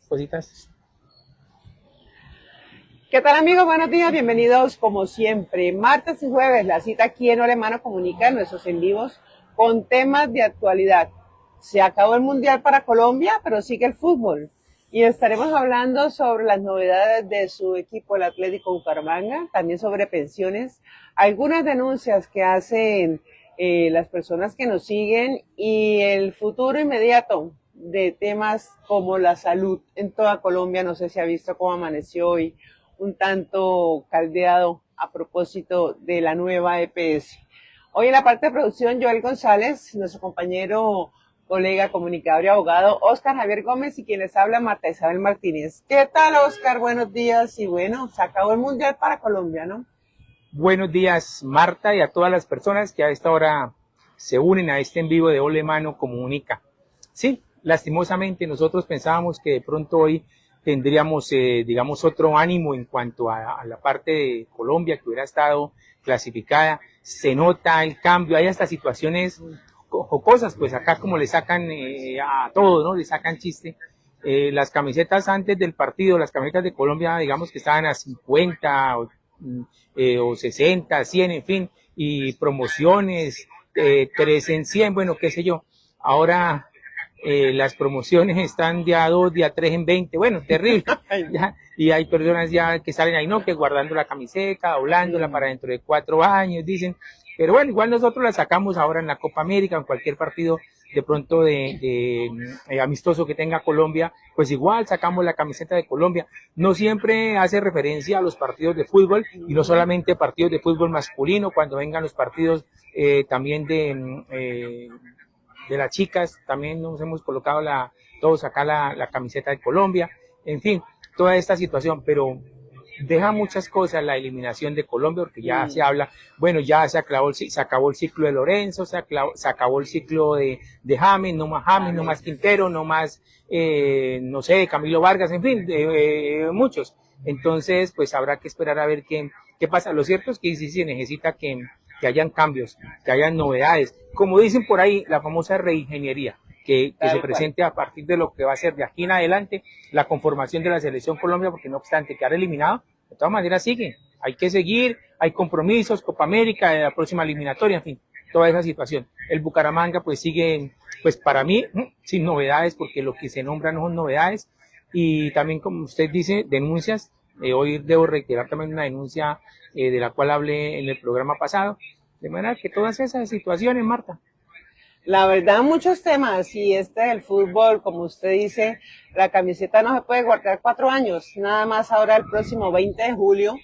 cositas. ¿Qué tal, amigos? Buenos días, bienvenidos como siempre. Martes y jueves, la cita aquí en Hola Hermano Comunica, en nuestros en vivos, con temas de actualidad. Se acabó el Mundial para Colombia, pero sigue el fútbol. Y estaremos hablando sobre las novedades de su equipo, el Atlético Bucaramanga, también sobre pensiones, algunas denuncias que hacen las personas que nos siguen y el futuro inmediato de temas como la salud en toda Colombia. No sé si ha visto cómo amaneció hoy, un tanto caldeado a propósito de la nueva EPS. Hoy en la parte de producción, Joel González, nuestro compañero, colega, comunicador y abogado, Oscar Javier Gómez, y quien les habla, Marta Isabel Martínez. ¿Qué tal, Oscar? Buenos días. Y bueno, se acabó el Mundial para Colombia, ¿no? Buenos días, Marta, y a todas las personas que a esta hora se unen a este en vivo de Hola Hermano Comunica. Sí, lastimosamente nosotros pensábamos que de pronto hoy tendríamos, digamos, otro ánimo en cuanto a la parte de Colombia que hubiera estado clasificada. Se nota el cambio, hay hasta situaciones jocosas, pues acá como le sacan a todo, ¿no? Le sacan chiste. Las camisetas antes del partido, las camisetas de Colombia, digamos que estaban a 50 o 60, 100, en fin, y promociones, 3 en 100, bueno, qué sé yo. Ahora las promociones están día 2, día 3 en 20, bueno, terrible. Ya, y hay personas ya que salen ahí, no, que guardando la camiseta, doblándola para dentro de 4 años, dicen. Pero bueno, igual nosotros la sacamos ahora en la Copa América, en cualquier partido de pronto de amistoso que tenga Colombia, pues igual sacamos la camiseta de Colombia. No siempre hace referencia a los partidos de fútbol, y no solamente partidos de fútbol masculino, cuando vengan los partidos también de las chicas, también nos hemos colocado todos acá la camiseta de Colombia, en fin, toda esta situación, pero deja muchas cosas la eliminación de Colombia, porque ya se habla, bueno, ya se acabó el ciclo de Lorenzo, se acabó el ciclo de James, no más Quintero, no más, no sé, Camilo Vargas, en fin, muchos. Entonces, pues habrá que esperar a ver qué pasa. Lo cierto es que sí se necesita que hayan cambios, que hayan novedades. Como dicen por ahí, la famosa reingeniería, que se presente a partir de lo que va a ser de aquí en adelante la conformación de la Selección Colombia, porque no obstante quedar eliminado, de todas maneras sigue. Hay que seguir, hay compromisos, Copa América, la próxima eliminatoria, en fin, toda esa situación. El Bucaramanga pues sigue, pues para mí, sin novedades, porque lo que se nombra no son novedades, y también, como usted dice, denuncias. Hoy debo reiterar también una denuncia de la cual hablé en el programa pasado, de manera que todas esas situaciones, Marta. La verdad, muchos temas, y este del fútbol, como usted dice, la camiseta no se puede guardar 4 años, nada más ahora el próximo 20 de julio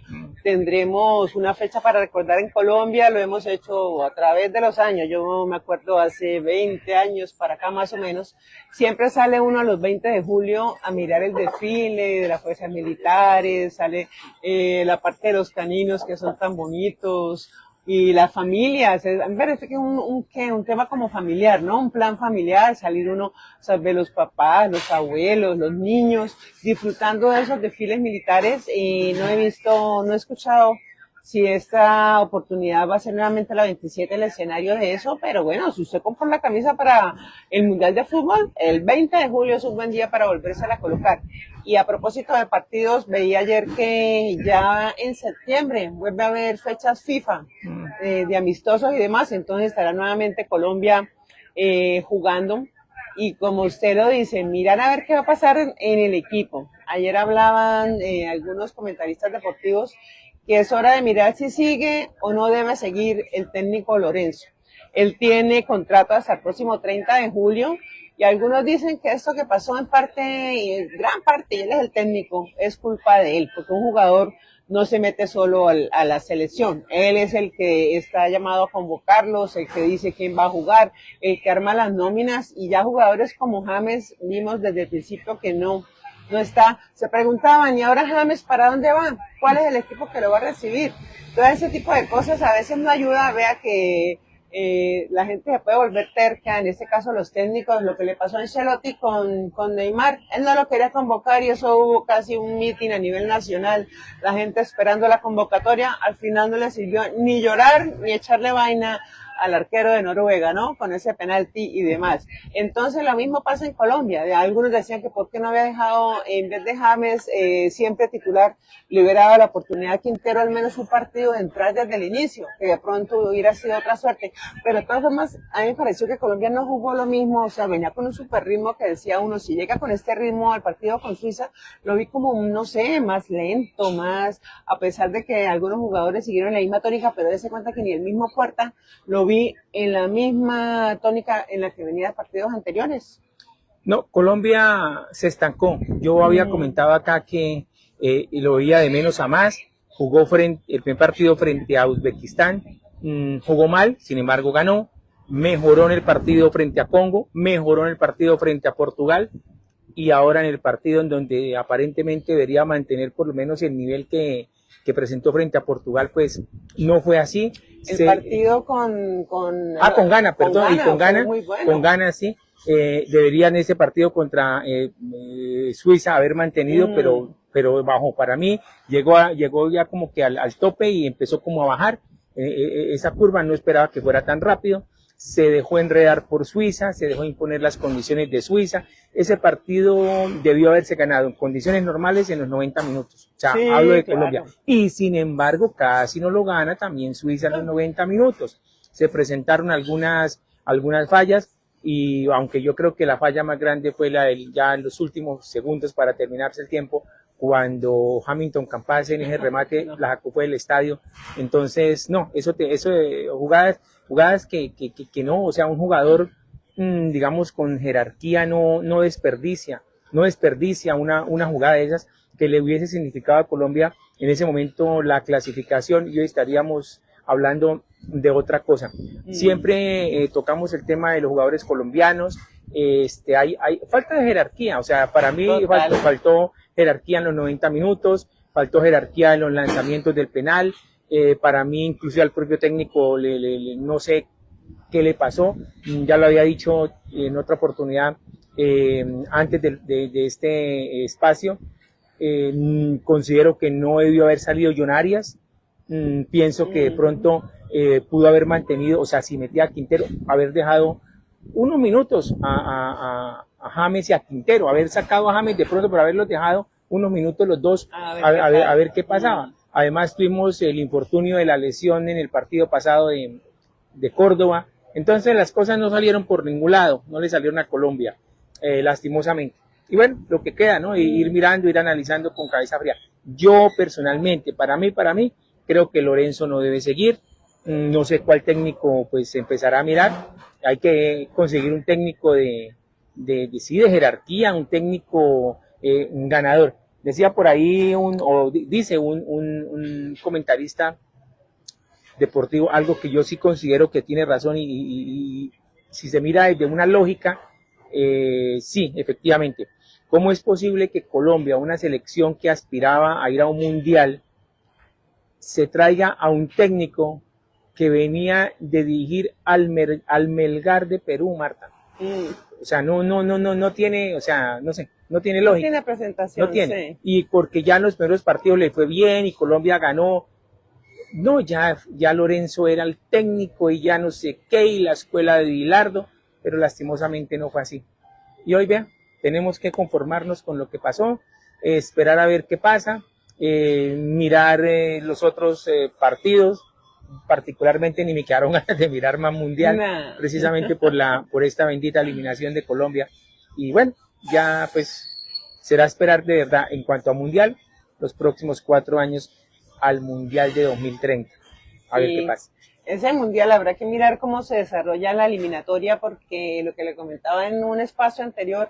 tendremos una fecha para recordar en Colombia, lo hemos hecho a través de los años, yo me acuerdo hace 20 años para acá más o menos, siempre sale uno a los 20 de julio a mirar el desfile de las fuerzas militares, sale la parte de los caninos que son tan bonitos, y las familias, me parece que un tema como familiar, ¿no? Un plan familiar, salir uno, o sea, ver los papás, los abuelos, los niños, disfrutando de esos desfiles militares, y no he escuchado si esta oportunidad va a ser nuevamente la 27 el escenario de eso, pero bueno, si usted compra la camisa para el Mundial de Fútbol, el 20 de julio es un buen día para volverse a colocar. Y a propósito de partidos, veía ayer que ya en septiembre vuelve a haber fechas FIFA de amistosos y demás, entonces estará nuevamente Colombia jugando. Y como usted lo dice, mirar a ver qué va a pasar en el equipo. Ayer hablaban algunos comentaristas deportivos que es hora de mirar si sigue o no debe seguir el técnico Lorenzo. Él tiene contrato hasta el próximo 30 de julio, y algunos dicen que esto que pasó en parte, en gran parte, y él es el técnico, es culpa de él, porque un jugador no se mete solo a la selección. Él es el que está llamado a convocarlos, el que dice quién va a jugar, el que arma las nóminas, y ya jugadores como James vimos desde el principio que no está. Se preguntaban, ¿y ahora James para dónde va? ¿Cuál es el equipo que lo va a recibir? Todo ese tipo de cosas a veces no ayuda. Vea que la gente se puede volver terca, en este caso los técnicos, lo que le pasó a Ancelotti con Neymar, él no lo quería convocar y eso hubo casi un mitin a nivel nacional, la gente esperando la convocatoria, al final no le sirvió ni llorar ni echarle vaina al arquero de Noruega, ¿no? Con ese penalti y demás. Entonces lo mismo pasa en Colombia. Algunos decían que por qué no había dejado, en vez de James siempre titular, le hubiera dado la oportunidad a Quintero al menos un partido de entrar desde el inicio, que de pronto hubiera sido otra suerte. Pero de todas formas, a mí me pareció que Colombia no jugó lo mismo, o sea, venía con un super ritmo que decía uno, si llega con este ritmo al partido con Suiza, lo vi como, no sé, más lento, más, a pesar de que algunos jugadores siguieron la misma tónica, pero dése cuenta que ni el mismo Puerta lo vi en la misma tónica en la que venía de partidos anteriores. No, Colombia se estancó. Yo había comentado acá que lo veía de menos a más. Jugó el primer partido frente a Uzbekistán, jugó mal, sin embargo ganó. Mejoró en el partido frente a Congo, mejoró en el partido frente a Portugal, y ahora en el partido en donde aparentemente debería mantener por lo menos el nivel que presentó frente a Portugal, pues no fue así. El partido con Ghana, perdón, y con Ghana, bueno. con Ghana sí, deberían ese partido contra Suiza haber mantenido, pero bajó. Para mí llegó ya como que al tope y empezó como a bajar esa curva. No esperaba que fuera tan rápido. Se dejó enredar por Suiza, se dejó imponer las condiciones de Suiza. Ese partido debió haberse ganado en condiciones normales en los 90 minutos. O sea, sí, hablo de Colombia. Y sin embargo, casi no lo gana también Suiza en los 90 minutos. Se presentaron algunas fallas, y aunque yo creo que la falla más grande fue ya en los últimos segundos para terminarse el tiempo, cuando Hamilton Campas en ese remate la sacó fue del estadio. Entonces, no, jugadas que no, o sea, un jugador, digamos, con jerarquía no desperdicia una jugada de esas que le hubiese significado a Colombia en ese momento la clasificación, y hoy estaríamos hablando de otra cosa. Siempre tocamos el tema de los jugadores colombianos. Hay falta de jerarquía, o sea, para mí faltó jerarquía en los 90 minutos, faltó jerarquía en los lanzamientos del penal. Para mí, incluso al propio técnico, no sé qué le pasó. Ya lo había dicho en otra oportunidad antes de este espacio. Considero que no debió haber salido John Arias. Pienso que de pronto pudo haber mantenido, o sea, si metía a Quintero, haber dejado unos minutos a James y a Quintero, haber sacado a James de pronto, por haberlos dejado unos minutos los dos, a ver qué pasaba. Además tuvimos el infortunio de la lesión en el partido pasado de Córdoba. Entonces las cosas no salieron por ningún lado, no le salieron a Colombia, lastimosamente. Y bueno, lo que queda, ¿no? Ir mirando, ir analizando con cabeza fría. Yo personalmente, para mí, creo que Lorenzo no debe seguir. No sé cuál técnico pues empezará a mirar. Hay que conseguir un técnico de jerarquía, un técnico ganador. Decía por ahí dice un comentarista deportivo algo que yo sí considero que tiene razón, y si se mira desde una lógica, sí, efectivamente. ¿Cómo es posible que Colombia, una selección que aspiraba a ir a un mundial, se traiga a un técnico que venía de dirigir al Melgar de Perú, Marta? O sea, no tiene, o sea, no sé, no tiene lógica. No tiene presentación. No tiene. Sí. Y porque ya en los primeros partidos le fue bien y Colombia ganó. No, ya Lorenzo era el técnico y ya no sé qué, y la escuela de Bilardo, pero lastimosamente no fue así. Y hoy, vean, tenemos que conformarnos con lo que pasó, esperar a ver qué pasa, mirar los otros partidos. Particularmente ni me quedaron ganas de mirar más mundial, precisamente por esta bendita eliminación de Colombia. Y bueno, ya pues será esperar de verdad en cuanto a mundial los próximos 4 años al mundial de 2030. A ver qué pasa. Ese mundial habrá que mirar cómo se desarrolla la eliminatoria, porque lo que le comentaba en un espacio anterior,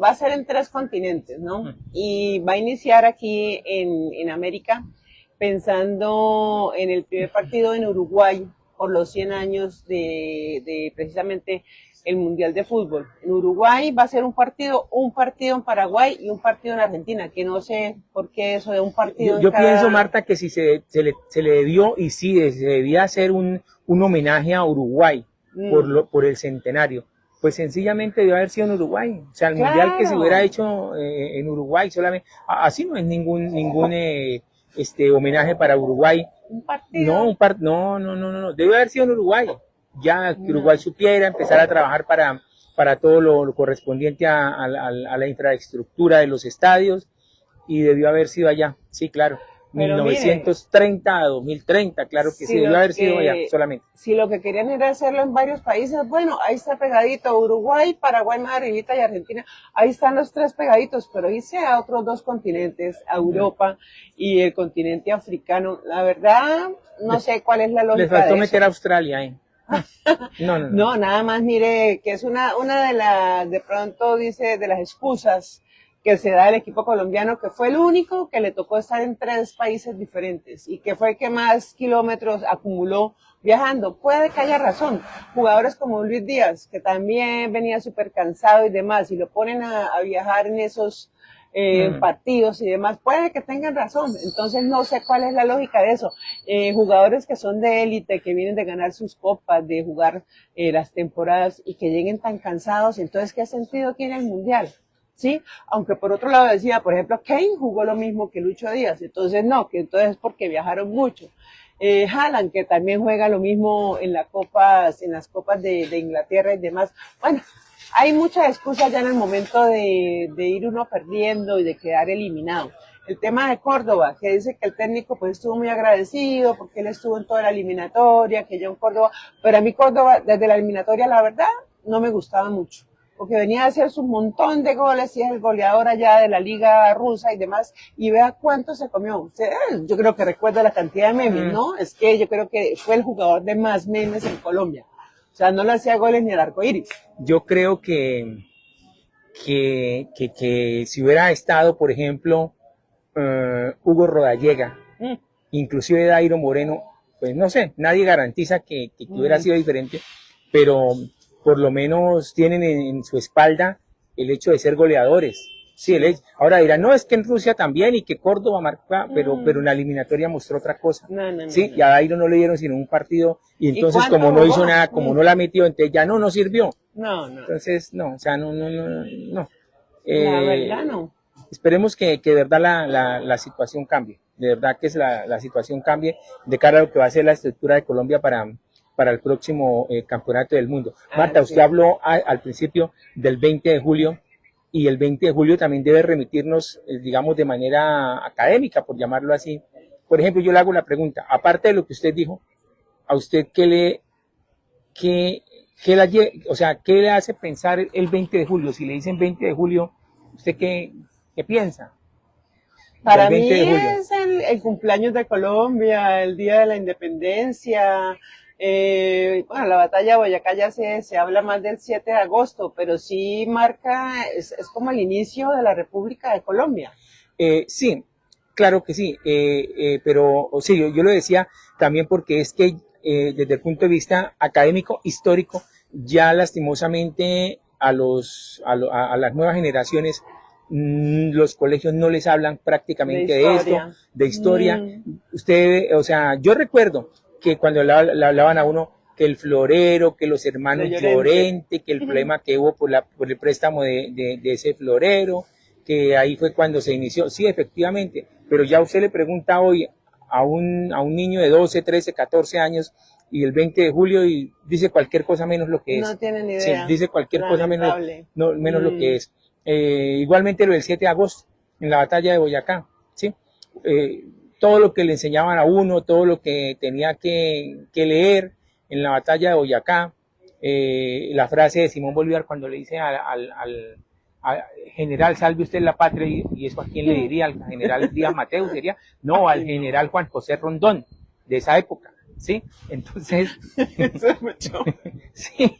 va a ser en 3 continentes, ¿no? Y va a iniciar aquí en América, pensando en el primer partido en Uruguay por los 100 años de precisamente el Mundial de Fútbol. En Uruguay va a ser un partido en Paraguay y un partido en Argentina, que no sé por qué eso de un partido yo pienso, Marta, que si se le debió, y sí, se debía hacer un homenaje a Uruguay por el centenario, pues sencillamente debió haber sido en Uruguay. O sea, el mundial que se hubiera hecho en Uruguay solamente, así no es ningún homenaje para Uruguay. ¿Un partido? No, no, debe haber sido en Uruguay. ya que Uruguay supiera empezar a trabajar para todo lo correspondiente a la infraestructura de los estadios, y debió haber sido allá, sí, claro. Pero 1930 a 2030, claro que sí, debió haber sido allá solamente. Si lo que querían era hacerlo en varios países, bueno, ahí está pegadito, Uruguay, Paraguay, más arribita y Argentina, ahí están los 3 pegaditos, pero hice a otros 2 continentes, a Europa y el continente africano. La verdad, no sé cuál es la lógica. Les faltó meter a Australia ahí. No, nada más mire que es una de las, de pronto dice, de las excusas que se da el equipo colombiano, que fue el único que le tocó estar en 3 países diferentes y que fue el que más kilómetros acumuló viajando. Puede que haya razón. Jugadores como Luis Díaz, que también venía súper cansado y demás, y lo ponen a viajar en esos partidos y demás, puede que tengan razón. Entonces no sé cuál es la lógica de eso. Jugadores que son de élite, que vienen de ganar sus copas, de jugar las temporadas y que lleguen tan cansados, entonces ¿qué sentido tiene el Mundial? ¿Sí? Aunque por otro lado decía, por ejemplo, Kane jugó lo mismo que Lucho Díaz, entonces no, que entonces porque viajaron mucho. Haaland, que también juega lo mismo en las copas de Inglaterra y demás. Bueno, hay muchas excusas ya en el momento de ir uno perdiendo y de quedar eliminado. El tema de Córdoba, que dice que el técnico pues estuvo muy agradecido porque él estuvo en toda la eliminatoria, que yo en Córdoba, pero a mí Córdoba desde la eliminatoria la verdad no me gustaba mucho, porque venía a hacer su montón de goles y es el goleador allá de la liga rusa y demás, y vea cuánto se comió. Usted, yo creo que recuerda la cantidad de memes, ¿no? Es que yo creo que fue el jugador de más memes en Colombia. O sea, no le hacía goles ni al arco iris. Yo creo que si hubiera estado, por ejemplo, Hugo Rodallega, inclusive Dairo Moreno, pues no sé, nadie garantiza que hubiera sido diferente, pero por lo menos tienen en su espalda el hecho de ser goleadores. Sí, ahora dirán, no, es que en Rusia también y que Córdoba marca, pero en la eliminatoria mostró otra cosa. Sí, y a Dairo no le dieron sino un partido, y entonces como no hizo nada, como no la metió, entonces ya no sirvió. No. Entonces, no, o sea, no. La verdad no. Esperemos que de verdad la situación cambie, de verdad que la situación cambie de cara a lo que va a ser la estructura de Colombia para el próximo campeonato del mundo. Marta, usted habló al principio del 20 de julio, y el 20 de julio también debe remitirnos, digamos, de manera académica, por llamarlo así. Por ejemplo, yo le hago la pregunta, aparte de lo que usted dijo, ¿a usted qué le hace pensar el 20 de julio? Si le dicen 20 de julio, ¿usted qué piensa? Para mí es el cumpleaños de Colombia, el Día de la Independencia. Bueno, la batalla de Boyacá ya se habla más del 7 de agosto, pero sí marca, es como el inicio de la República de Colombia. Sí, claro que sí, pero sí, yo lo decía también porque es que desde el punto de vista académico, histórico, ya lastimosamente a las nuevas generaciones, los colegios no les hablan prácticamente de esto, de historia. Usted, o sea, yo recuerdo que cuando le hablaban a uno que el florero, que los hermanos Llorente, que el problema que hubo por el préstamo de ese florero, que ahí fue cuando se inició. Sí, efectivamente, pero ya usted le pregunta hoy a un niño de 12, 13, 14 años y el 20 de julio y dice cualquier cosa menos lo que es. No tiene ni idea. Sí, dice cualquier cosa menos lo que es. Igualmente lo del 7 de agosto, en la batalla de Boyacá, ¿sí? Todo lo que le enseñaban a uno, todo lo que tenía que leer en la batalla de Boyacá, la frase de Simón Bolívar cuando le dice al general, salve usted la patria, y eso a quién le diría, al general Díaz Mateus, diría, no, al general Juan José Rondón, de esa época, ¿sí? Entonces, sí.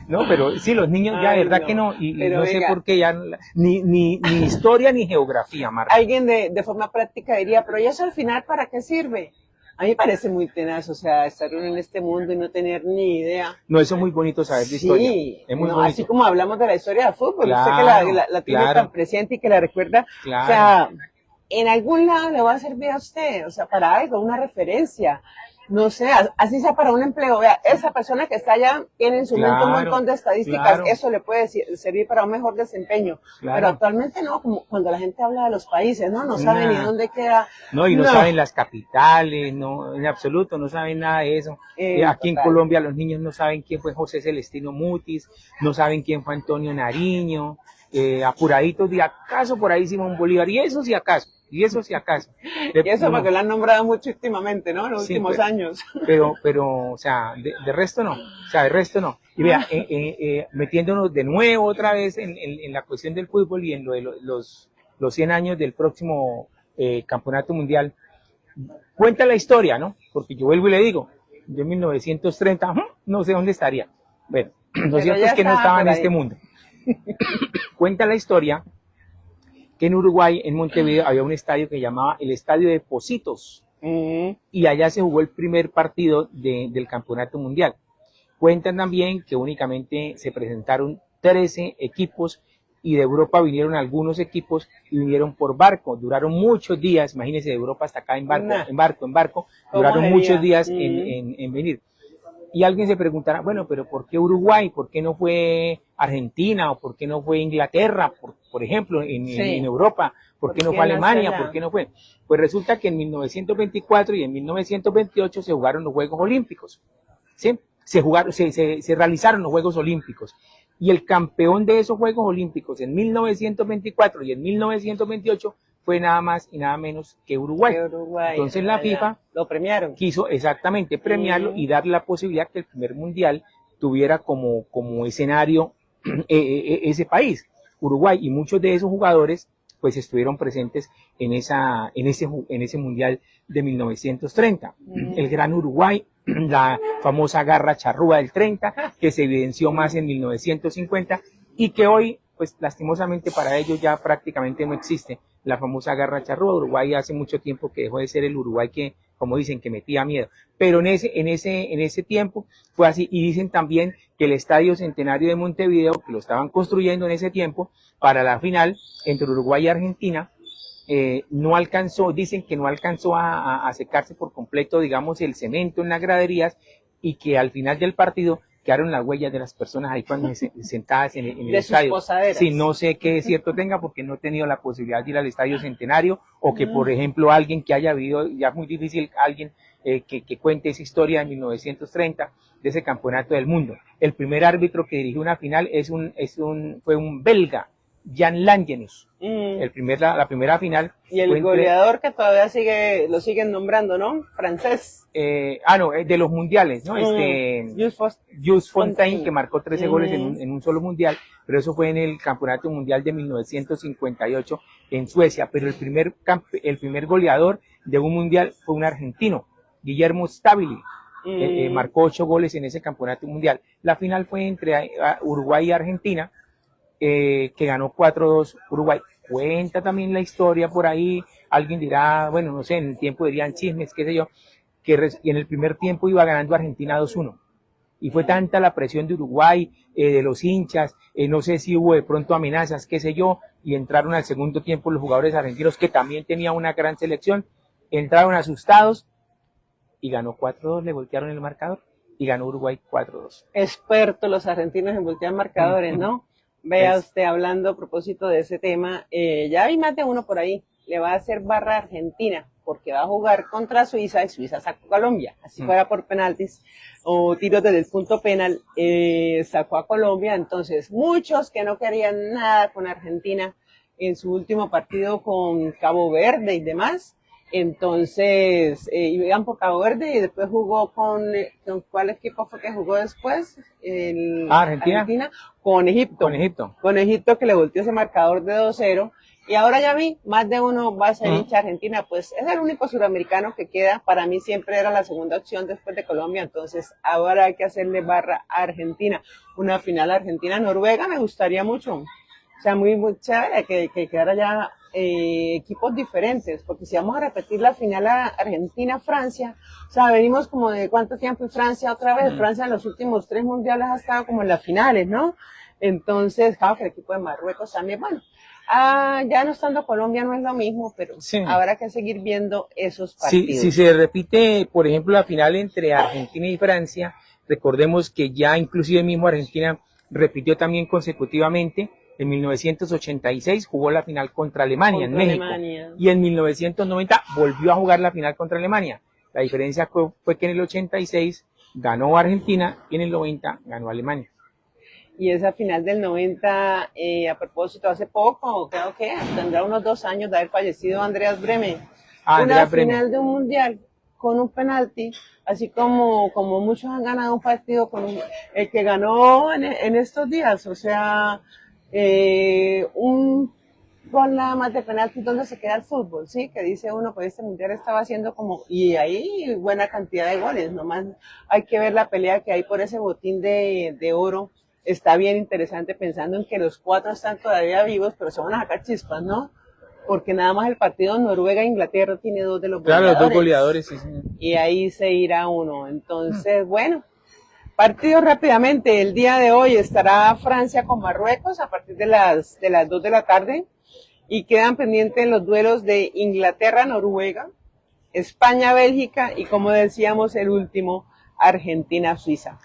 No, pero sí, los niños ya, de verdad que no, y no sé por qué ya, ni historia ni geografía, Marta. Alguien de forma práctica diría, pero ¿y eso al final para qué sirve? A mí me parece muy tenaz, o sea, estar en este mundo y no tener ni idea. No, eso es muy bonito saber de historia. Sí, es muy bonito. Así como hablamos de la historia del fútbol, claro, usted que la tiene tan presente y que la recuerda, claro. O sea, en algún lado le va a servir a usted, o sea, para algo, una referencia. no sé, así sea para un empleo. Vea, esa persona que está allá tiene en su mente un montón de estadísticas, eso le puede servir para un mejor desempeño. Pero actualmente no, como cuando la gente habla de los países, ¿no? No sabe ni dónde queda. No, y no saben las capitales, no, en absoluto, no saben nada de eso. Aquí en Colombia los niños no saben quién fue José Celestino Mutis, no saben quién fue Antonio Nariño, apuraditos de acaso por ahí Simón Bolívar, y eso sí acaso. Y eso sí acaso. Y eso porque lo han nombrado mucho últimamente, ¿no? En los últimos años. Pero, o sea, de resto no. O sea, de resto no. Y vea, metiéndonos de nuevo otra vez en la cuestión del fútbol y en lo de los 100 años del próximo campeonato mundial, cuenta la historia, ¿no? Porque yo vuelvo y le digo, yo en 1930, no sé dónde estaría. Bueno, lo cierto es que no estaba en este mundo. Cuenta la historia que en Uruguay, en Montevideo, había un estadio que se llamaba el Estadio de Pocitos, y allá se jugó el primer partido del campeonato mundial. Cuentan también que únicamente se presentaron 13 equipos, y de Europa vinieron algunos equipos y vinieron por barco, duraron muchos días, imagínense, de Europa hasta acá en barco, duraron muchos días en venir. Y alguien se preguntará, bueno, pero ¿por qué Uruguay? ¿Por qué no fue Argentina? ¿O por qué no fue Inglaterra? Por ejemplo, en Europa. ¿Por qué no fue Alemania? ¿Por qué no fue? Pues resulta que en 1924 y en 1928 se jugaron los Juegos Olímpicos. ¿Sí? Se realizaron los Juegos Olímpicos. Y el campeón de esos Juegos Olímpicos en 1924 y en 1928 fue nada más y nada menos que Uruguay. Entonces la FIFA lo premiaron. Quiso exactamente premiarlo y darle la posibilidad que el primer mundial tuviera como escenario ese país, Uruguay, y muchos de esos jugadores pues estuvieron presentes en ese mundial de 1930. El gran Uruguay, la famosa garra charrúa del 30, que se evidenció más en 1950 y que hoy, pues lastimosamente para ellos ya prácticamente no existe la famosa garra charrúa. Uruguay hace mucho tiempo que dejó de ser el Uruguay que, como dicen, que metía miedo. Pero en ese tiempo fue así. Y dicen también que el Estadio Centenario de Montevideo, que lo estaban construyendo en ese tiempo, para la final entre Uruguay y Argentina, no alcanzó, dicen que no alcanzó a secarse por completo, digamos, el cemento en las graderías, y que al final del partido quedaron las huellas de las personas ahí cuando sentadas en el estadio. Sí, no sé qué cierto tenga porque no he tenido la posibilidad de ir al Estadio Centenario, o que, por ejemplo, alguien que haya vivido, ya es muy difícil, alguien que cuente esa historia de 1930, de ese campeonato del mundo. El primer árbitro que dirigió una final fue un belga, Jan Langenus. La primera final. Y el goleador que todavía lo siguen nombrando, ¿no? Francés. De los mundiales, ¿no? Jules Fontaine, que marcó 13 goles en un solo mundial, pero eso fue en el campeonato mundial de 1958 en Suecia. Pero el primer goleador de un mundial fue un argentino, Guillermo Stabile. Marcó 8 goles en ese campeonato mundial. La final fue entre Uruguay y Argentina, que ganó 4-2 Uruguay. Cuenta también la historia por ahí, alguien dirá, bueno, no sé, en el tiempo dirían chismes, qué sé yo, que en el primer tiempo iba ganando Argentina 2-1. Y fue tanta la presión de Uruguay, de los hinchas, no sé si hubo de pronto amenazas, qué sé yo, y entraron al segundo tiempo los jugadores argentinos, que también tenían una gran selección, entraron asustados y ganó 4-2, le voltearon el marcador y ganó Uruguay 4-2. Expertos los argentinos en voltear marcadores, ¿no? Vea usted, hablando a propósito de ese tema, ya hay más de uno por ahí, le va a hacer barra a Argentina, porque va a jugar contra Suiza, y Suiza sacó a Colombia, así fuera por penaltis o tiros desde el punto penal, sacó a Colombia. Entonces muchos que no querían nada con Argentina en su último partido con Cabo Verde y demás, entonces iban por Cabo Verde, y después jugó con ¿cuál equipo fue que jugó después? Argentina con Egipto. Con Egipto, que le volteó ese marcador de 2-0. Y ahora ya vi, más de uno va a ser hincha Argentina, pues es el único suramericano que queda. Para mí siempre era la segunda opción después de Colombia, entonces ahora hay que hacerle barra a Argentina. Una final Argentina-Noruega me gustaría mucho. O sea, muy, muy chévere que quedara ya equipos diferentes, porque si vamos a repetir la final a Argentina-Francia, o sea, venimos como de cuánto tiempo, y Francia otra vez. Francia en los últimos 3 mundiales ha estado como en las finales, ¿no? Entonces, claro que el equipo de Marruecos también, bueno, Ya no estando Colombia no es lo mismo, pero Sí. habrá que seguir viendo esos Si, partidos. si se repite, por ejemplo, la final entre Argentina y Francia, recordemos que ya inclusive mismo Argentina repitió también consecutivamente. En 1986 jugó la final contra Alemania en México. Y en 1990 volvió a jugar la final contra Alemania. La diferencia fue que en el 86 ganó Argentina y en el 90 ganó Alemania. Y esa final del 90, a propósito, hace poco, creo que tendrá unos 2 años de haber fallecido Andreas Breme. Una final de un mundial con un penalti, así como muchos han ganado un partido con el que ganó en estos días, o sea, un gol nada más de penalti donde se queda el fútbol, ¿sí? Que dice uno, pues este mundial estaba haciendo como, y hay buena cantidad de goles, nomás hay que ver la pelea que hay por ese botín de oro. Está bien interesante pensando en que los 4 están todavía vivos, pero se van a sacar chispas, ¿no? Porque nada más el partido Noruega-Inglaterra tiene 2 de los goleadores. Claro, los 2 goleadores, sí, señor. Y ahí se irá uno. Entonces, bueno, partido rápidamente. El día de hoy estará Francia con Marruecos a partir de las 2 de la tarde. Y quedan pendientes los duelos de Inglaterra-Noruega, España-Bélgica y, como decíamos, el último, Argentina-Suiza.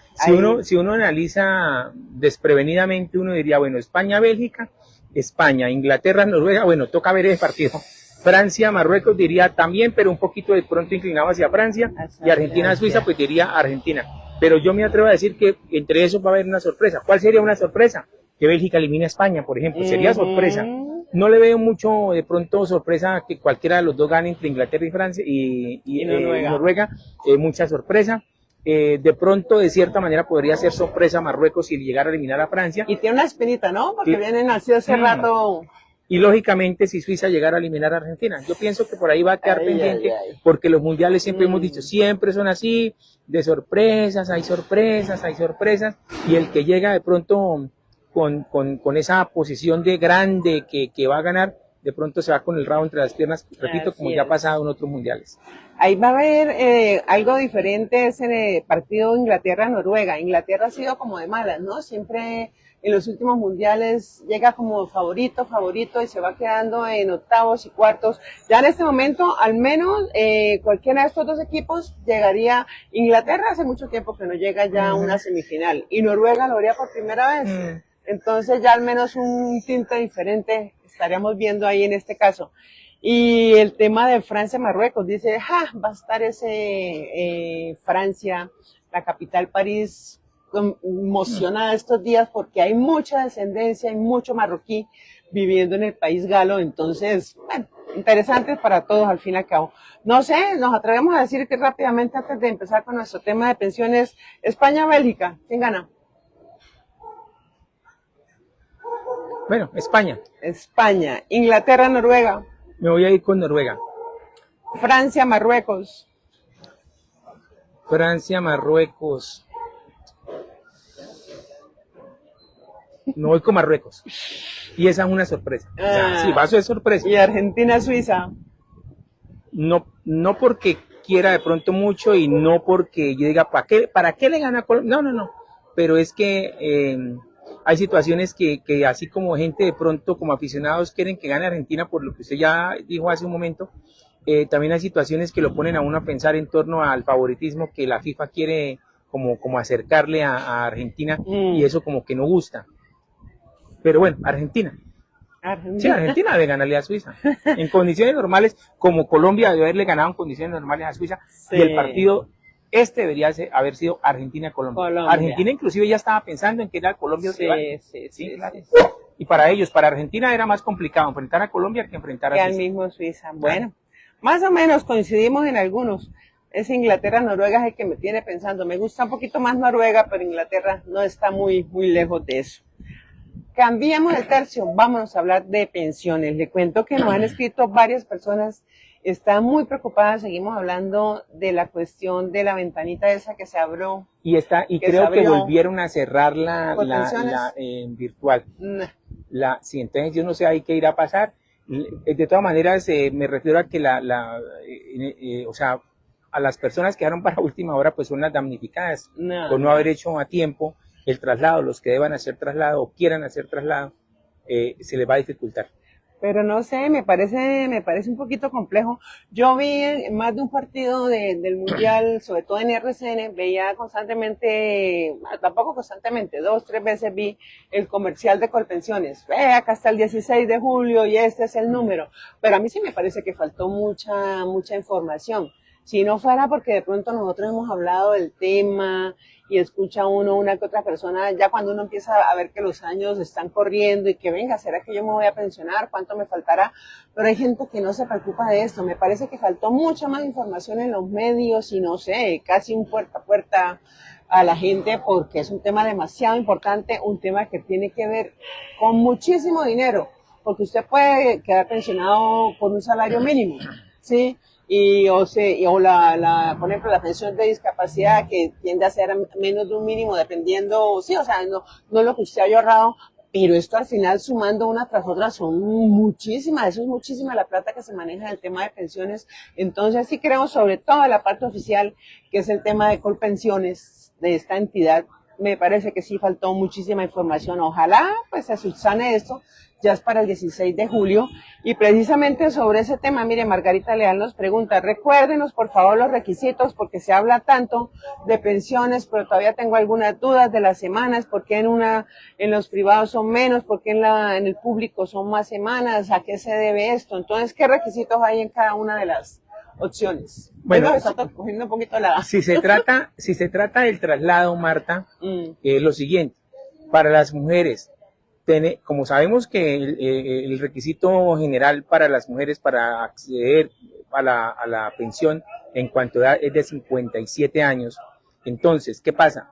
Si uno analiza desprevenidamente, uno diría, bueno, España-Bélgica, España, Inglaterra-Noruega, bueno, toca ver ese partido. Francia-Marruecos diría también, pero un poquito de pronto inclinado hacia Francia, y Argentina-Suiza pues diría Argentina. Pero yo me atrevo a decir que entre esos va a haber una sorpresa. ¿Cuál sería una sorpresa? Que Bélgica elimine a España, por ejemplo, sería sorpresa. No le veo mucho de pronto sorpresa que cualquiera de los dos gane entre Inglaterra y Francia y Noruega, mucha sorpresa. De pronto, de cierta manera, podría ser sorpresa Marruecos si llegara a eliminar a Francia. Y tiene una espinita, ¿no? Porque vienen así hace rato. Y lógicamente, si Suiza llegara a eliminar a Argentina. Yo pienso que por ahí va a quedar pendiente, porque los mundiales siempre hemos dicho, siempre son así, de sorpresas, hay sorpresas, y el que llega de pronto con esa posición de grande que va a ganar, de pronto se va con el rabo entre las piernas, repito, como ya ha pasado en otros mundiales. Ahí va a haber algo diferente, ese partido Inglaterra-Noruega. Inglaterra ha sido como de malas, ¿no? Siempre en los últimos mundiales llega como favorito y se va quedando en octavos y cuartos. Ya en este momento, al menos, cualquiera de estos 2 equipos llegaría. Inglaterra hace mucho tiempo que no llega ya a una semifinal, y Noruega lo haría por primera vez. Entonces ya al menos un tinte diferente estaríamos viendo ahí en este caso. Y el tema de Francia-Marruecos, dice, va a estar ese Francia, la capital París, emocionada estos días porque hay mucha descendencia, hay mucho marroquí viviendo en el país galo. Entonces, bueno, interesante para todos al fin y al cabo. No sé, nos atrevemos a decir que rápidamente, antes de empezar con nuestro tema de pensiones, España-Bélgica, ¿quién gana? Bueno, España. España. Inglaterra-Noruega. Me voy a ir con Noruega. Francia-Marruecos. Francia-Marruecos. Me voy con Marruecos. Y esa es una sorpresa. O sea, sí, vaso de sorpresa. ¿Y Argentina-Suiza? No porque quiera de pronto mucho y no porque yo diga, ¿para qué le gana Colombia? No. Pero es que hay situaciones que así como gente de pronto, como aficionados, quieren que gane Argentina, por lo que usted ya dijo hace un momento, también hay situaciones que lo ponen a uno a pensar en torno al favoritismo que la FIFA quiere como acercarle a Argentina, y eso como que no gusta. Pero bueno, Argentina. Sí, Argentina debe ganarle a Suiza. En condiciones normales, como Colombia debe haberle ganado en condiciones normales a Suiza, y el partido debería haber sido Argentina-Colombia. Argentina inclusive ya estaba pensando en que era Colombia. Sí, claro. Y para ellos, para Argentina era más complicado enfrentar a Colombia que enfrentar a Suiza. al mismo Suiza. Bueno, más o menos coincidimos en algunos. Es Inglaterra-Noruega es el que me tiene pensando. Me gusta un poquito más Noruega, pero Inglaterra no está muy lejos de eso. Cambiemos el tercio, vámonos a hablar de pensiones. Le cuento que nos han escrito varias personas, están muy preocupadas. Seguimos hablando de la cuestión de la ventanita esa que se abrió. Y creo que volvieron a cerrarla virtual. Sí, entonces yo no sé ahí qué irá a pasar. De todas maneras, me refiero a que o sea, a las personas que quedaron para última hora, pues son las damnificadas por no haber hecho a tiempo el traslado. Los que deban hacer traslado o quieran hacer traslado, se les va a dificultar. Pero no sé, me parece un poquito complejo. Yo vi en más de un partido del Mundial, sobre todo en RCN, veía constantemente, tampoco constantemente, 2, 3 veces vi el comercial de Colpensiones. Acá está el 16 de julio y este es el número. Pero a mí sí me parece que faltó mucha información. Si no fuera porque de pronto nosotros hemos hablado del tema y escucha uno una que otra persona, ya cuando uno empieza a ver que los años están corriendo y que venga, ¿será que yo me voy a pensionar? ¿Cuánto me faltará? Pero hay gente que no se preocupa de esto. Me parece que faltó mucha más información en los medios y no sé, casi un puerta a puerta a la gente porque es un tema demasiado importante, un tema que tiene que ver con muchísimo dinero, porque usted puede quedar pensionado por un salario mínimo, ¿sí? Por ejemplo, la pensión de discapacidad que tiende a ser menos de un mínimo dependiendo, sí, o sea, no lo que usted haya ahorrado, pero esto al final sumando una tras otra son muchísimas, eso es muchísima la plata que se maneja en el tema de pensiones. Entonces sí creo sobre todo en la parte oficial, que es el tema de Colpensiones de esta entidad, me parece que sí faltó muchísima información. Ojalá pues se subsane esto, ya es para el 16 de julio. Y precisamente sobre ese tema, mire, Margarita Leal nos pregunta, recuérdenos por favor los requisitos, porque se habla tanto de pensiones, pero todavía tengo algunas dudas de las semanas, por qué en los privados son menos, por qué en el público son más semanas, a qué se debe esto. Entonces, ¿qué requisitos hay en cada una de las opciones? Bueno, está cogiendo un poquito la... si se trata del traslado, Marta, lo siguiente, para las mujeres, como sabemos que el requisito general para las mujeres para acceder a la pensión en cuanto a edad es de 57 años, entonces, ¿qué pasa?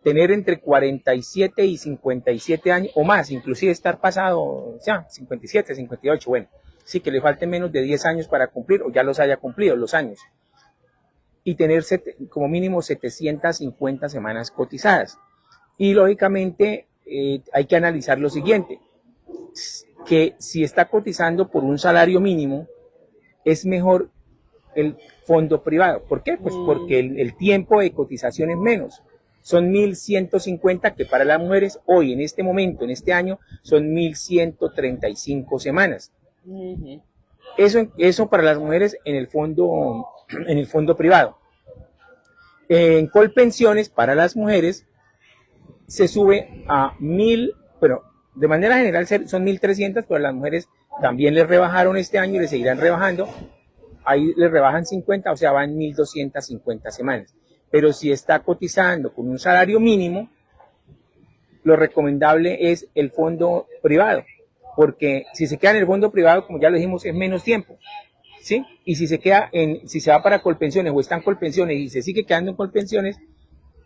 Tener entre 47 y 57 años, o más, inclusive estar pasado, ya, 57, 58, bueno, sí, que le falte menos de 10 años para cumplir, o ya los haya cumplido los años, y tener como mínimo 750 semanas cotizadas. Y lógicamente hay que analizar lo siguiente, que si está cotizando por un salario mínimo, es mejor el fondo privado. ¿Por qué? Pues porque el tiempo de cotización es menos. Son 1.150 que para las mujeres hoy, en este momento, en este año, son 1.135 semanas. Eso para las mujeres en el fondo privado. En Colpensiones, para las mujeres, se sube a 1.000, pero de manera general son 1.300, pero las mujeres también les rebajaron este año y les seguirán rebajando. Ahí les rebajan 50, o sea, van 1.250 semanas. Pero si está cotizando con un salario mínimo, lo recomendable es el fondo privado, porque si se queda en el fondo privado, como ya lo dijimos, es menos tiempo, ¿sí? Y si se va para Colpensiones o está en Colpensiones y se sigue quedando en Colpensiones,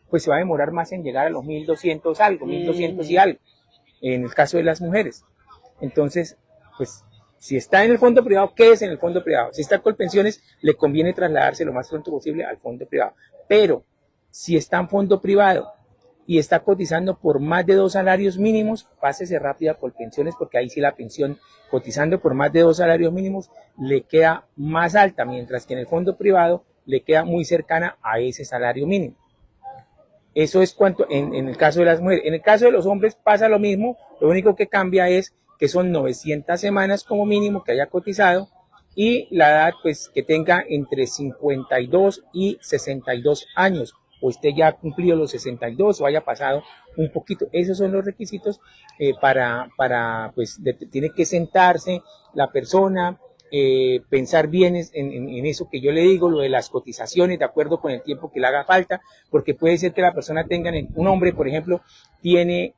pues se va a demorar más en llegar a los 1.200 algo, 1.200 y algo, en el caso de las mujeres. Entonces, pues, si está en el fondo privado, quédese en el fondo privado. Si está en Colpensiones, le conviene trasladarse lo más pronto posible al fondo privado. Pero, si está en fondo privado y está cotizando por más de 2 salarios mínimos, pásese rápido a Colpensiones, porque ahí sí la pensión, cotizando por más de 2 salarios mínimos, le queda más alta, mientras que en el fondo privado le queda muy cercana a ese salario mínimo. Eso es cuanto en el caso de las mujeres. En el caso de los hombres pasa lo mismo, lo único que cambia es que son 900 semanas como mínimo que haya cotizado y la edad pues que tenga entre 52 y 62 años, o usted ya ha cumplido los 62 o haya pasado un poquito. Esos son los requisitos tiene que sentarse la persona, pensar bien en eso que yo le digo, lo de las cotizaciones, de acuerdo con el tiempo que le haga falta, porque puede ser que la persona tenga, un hombre, por ejemplo, tiene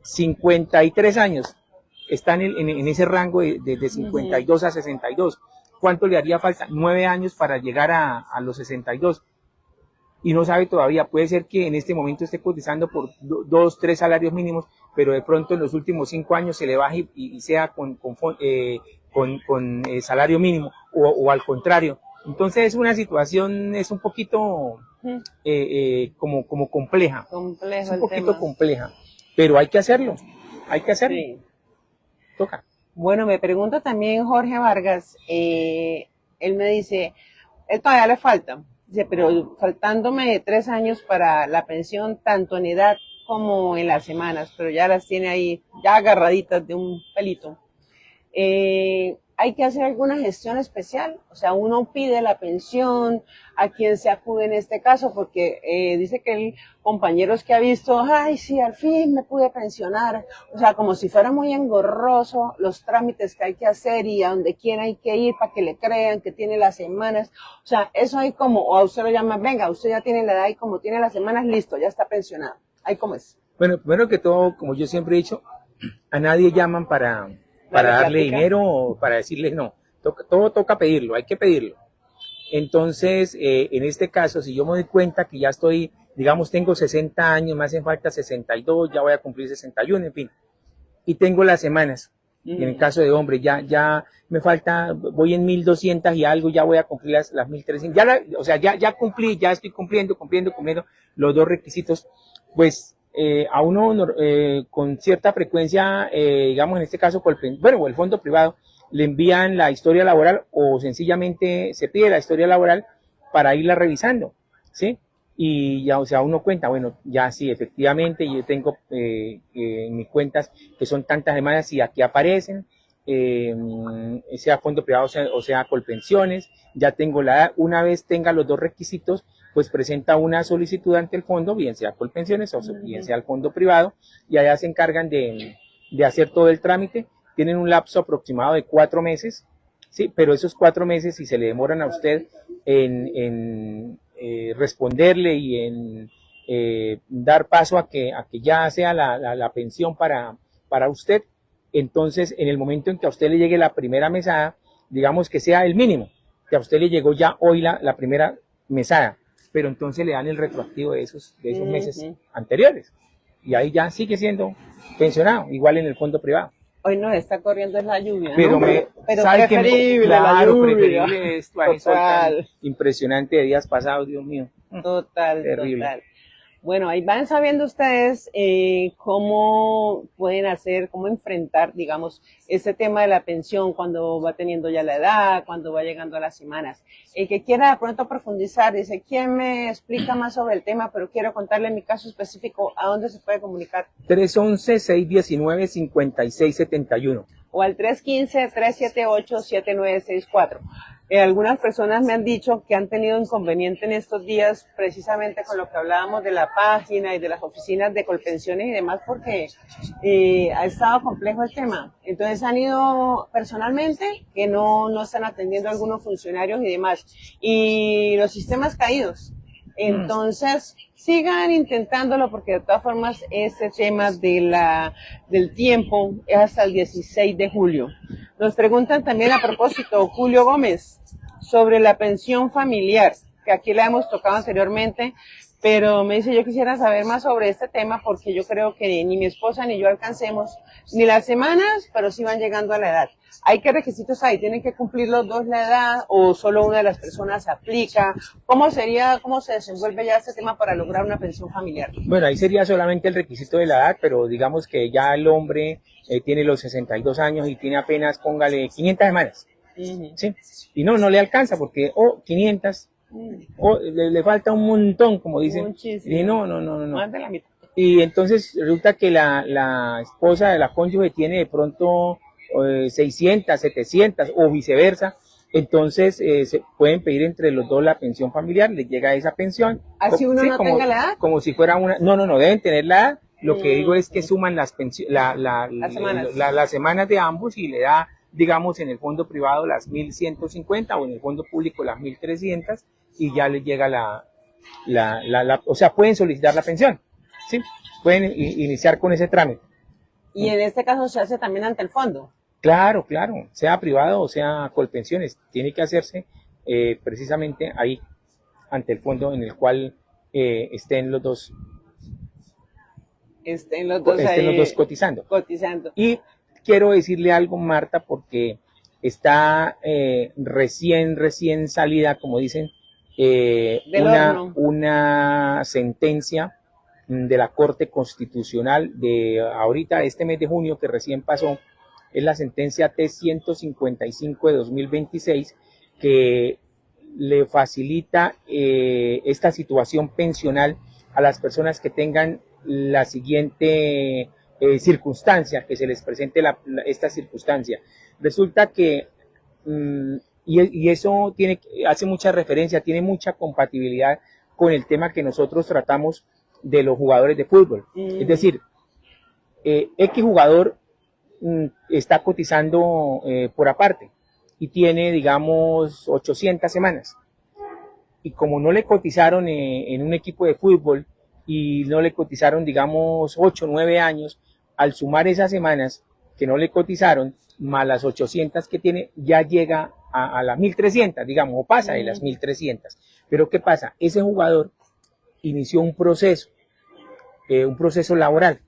53 años, está en ese rango de 52 a 62. ¿Cuánto le haría falta? 9 años para llegar a los 62. Y no sabe todavía, puede ser que en este momento esté cotizando por 2, 3 salarios mínimos, pero de pronto en los últimos 5 años se le baje y sea con salario mínimo o al contrario. Entonces es una situación, es un poquito como compleja. Complejo es un el poquito tema. compleja, pero hay que hacerlo. Sí. Toca. Bueno, me pregunta también Jorge Vargas, él me dice, él todavía le falta, dice, pero faltándome 3 años para la pensión, tanto en edad como en las semanas, pero ya las tiene ahí, ya agarraditas de un pelito. ¿hay que hacer alguna gestión especial? O sea, uno pide la pensión, ¿a quién se acude en este caso? Porque dice que el compañeros que ha visto, ay, sí, al fin me pude pensionar. O sea, como si fuera muy engorroso los trámites que hay que hacer y a donde quiera hay que ir para que le crean que tiene las semanas. O sea, eso hay como, o a usted lo llaman, venga, usted ya tiene la edad y como tiene las semanas, listo, ya está pensionado. ¿Ahí cómo es? Bueno, primero que todo, como yo siempre he dicho, a nadie llaman para darle dinero o para decirle no. Todo toca pedirlo, hay que pedirlo. Entonces, en este caso, si yo me doy cuenta que ya estoy, digamos, tengo 60 años, me hacen falta 62, ya voy a cumplir 61, en fin, y tengo las semanas. En el caso de hombre, ya me falta, voy en 1200 y algo, ya voy a cumplir las 1300. O sea, ya cumplí, ya estoy cumpliendo los dos requisitos. Pues a uno con cierta frecuencia, digamos en este caso, o el fondo privado, le envían la historia laboral o sencillamente se pide la historia laboral para irla revisando, ¿sí? Y ya, o sea, uno cuenta, bueno, ya sí, efectivamente, yo tengo en mis cuentas que son tantas semanas y aquí aparecen, sea fondo privado o sea Colpensiones, ya tengo la edad. Una vez tenga los dos requisitos, pues presenta una solicitud ante el fondo, bien sea Colpensiones o bien sea el fondo privado, y allá se encargan de hacer todo el trámite. Tienen un lapso aproximado de 4 meses, sí, pero esos 4 meses, si se le demoran a usted en responderle y en dar paso a que ya sea la pensión para usted, entonces en el momento en que a usted le llegue la primera mesada, digamos que sea el mínimo, que a usted le llegó ya hoy la primera mesada, pero entonces le dan el retroactivo de esos meses anteriores, y ahí ya sigue siendo pensionado, igual en el fondo privado. Hoy nos está corriendo la lluvia, pero ¿no? Pero preferible la lluvia. Preferible esto a eso tan impresionante de días pasados, Dios mío. Terrible. Total. Bueno, ahí van sabiendo ustedes cómo pueden hacer, cómo enfrentar, digamos, ese tema de la pensión cuando va teniendo ya la edad, cuando va llegando a las semanas. El que quiera de pronto profundizar, dice, ¿quién me explica más sobre el tema? Pero quiero contarle mi caso específico, ¿a dónde se puede comunicar? 311-619-5671. O al 315-378-7964. Algunas personas me han dicho que han tenido inconveniente en estos días precisamente con lo que hablábamos de la página y de las oficinas de Colpensiones y demás, porque ha estado complejo el tema. Entonces han ido personalmente, que no están atendiendo a algunos funcionarios y demás. Y los sistemas caídos. Entonces, sigan intentándolo porque de todas formas este tema del tiempo es hasta el 16 de julio. Nos preguntan también a propósito, Julio Gómez, sobre la pensión familiar, que aquí la hemos tocado anteriormente, pero me dice, yo quisiera saber más sobre este tema porque yo creo que ni mi esposa ni yo alcancemos ni las semanas, pero sí van llegando a la edad. ¿Hay qué requisitos hay? ¿Tienen que cumplir los dos la edad o solo una de las personas aplica? ¿Cómo se desenvuelve ya este tema para lograr una pensión familiar? Bueno, ahí sería solamente el requisito de la edad, pero digamos que ya el hombre tiene los 62 años y tiene apenas, póngale, 500 semanas. ¿Sí? Y no le alcanza porque, 500, le falta un montón, como dicen. Muchísimo. Y no. Más de la mitad. Y entonces resulta que la esposa de la cónyuge tiene de pronto 600, 700 o viceversa. Entonces se pueden pedir entre los dos la pensión familiar, les llega esa pensión. ¿Así uno no tenga la edad? Como si fuera una. No, deben tener la edad. Lo que digo es que suman las semanas de ambos y le da, digamos, en el fondo privado las 1150 o en el fondo público las 1300 y ya les llega o sea, pueden solicitar la pensión, ¿sí? Pueden iniciar con ese trámite. Y en este caso se hace también ante el fondo. Claro, sea privado o sea Colpensiones, tiene que hacerse precisamente ahí, ante el fondo en el cual estén los dos cotizando. Y quiero decirle algo, Marta, porque está recién salida, como dicen, una sentencia de la Corte Constitucional de ahorita, este mes de junio que recién pasó, es la sentencia T155 de 2026, que le facilita esta situación pensional a las personas que tengan la siguiente circunstancia, que se les presente esta circunstancia. resulta que, y eso hace mucha referencia, tiene mucha compatibilidad con el tema que nosotros tratamos de los jugadores de fútbol. Es decir, X jugador está cotizando por aparte y tiene, digamos, 800 semanas. Y como no le cotizaron en un equipo de fútbol y no le cotizaron, digamos, 8 o 9 años, al sumar esas semanas que no le cotizaron, más las 800 que tiene, ya llega a las 1300, digamos, o pasa de las 1300. Pero ¿qué pasa? Ese jugador inició un proceso laboral.